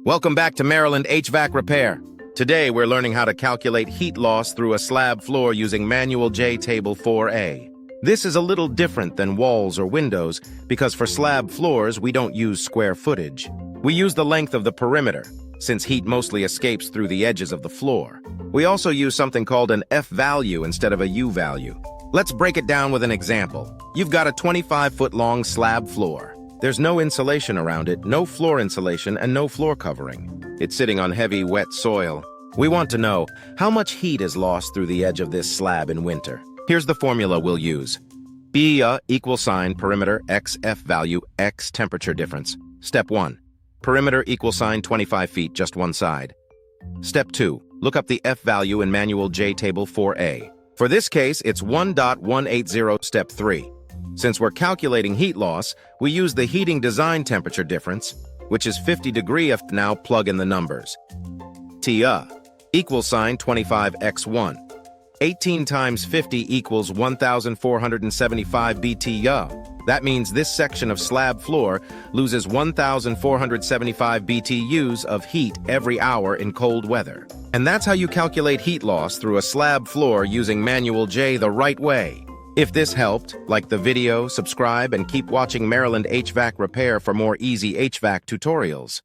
Welcome back to Maryland HVAC Repair. Today we're learning how to calculate heat loss through a slab floor using Manual J Table 4A. This is a little different than walls or windows because for slab floors we don't use square footage. We use the length of the perimeter, since heat mostly escapes through the edges of the floor. We also use something called an F value instead of a U value. Let's break it down with an example. You've got a 25-foot-long slab floor. There's no insulation around it, no floor insulation, and no floor covering. It's sitting on heavy, wet soil. We want to know how much heat is lost through the edge of this slab in winter. Here's the formula we'll use. BTUh equal sign perimeter x F value x temperature difference. Step 1. Perimeter equal sign 25 feet, just one side. Step 2. Look up the F value in Manual J Table 4A. For this case, it's 1.180. Step 3. Since we're calculating heat loss, we use the heating design temperature difference, which is 50 degrees. Now plug in the numbers. BTUh equal sign 25x1. 18 times 50 equals 1,475 BTUh. That means this section of slab floor loses 1,475 BTUs of heat every hour in cold weather. And that's how you calculate heat loss through a slab floor using Manual J the right way. If this helped, like the video, subscribe, and keep watching Maryland HVAC Repair for more easy HVAC tutorials.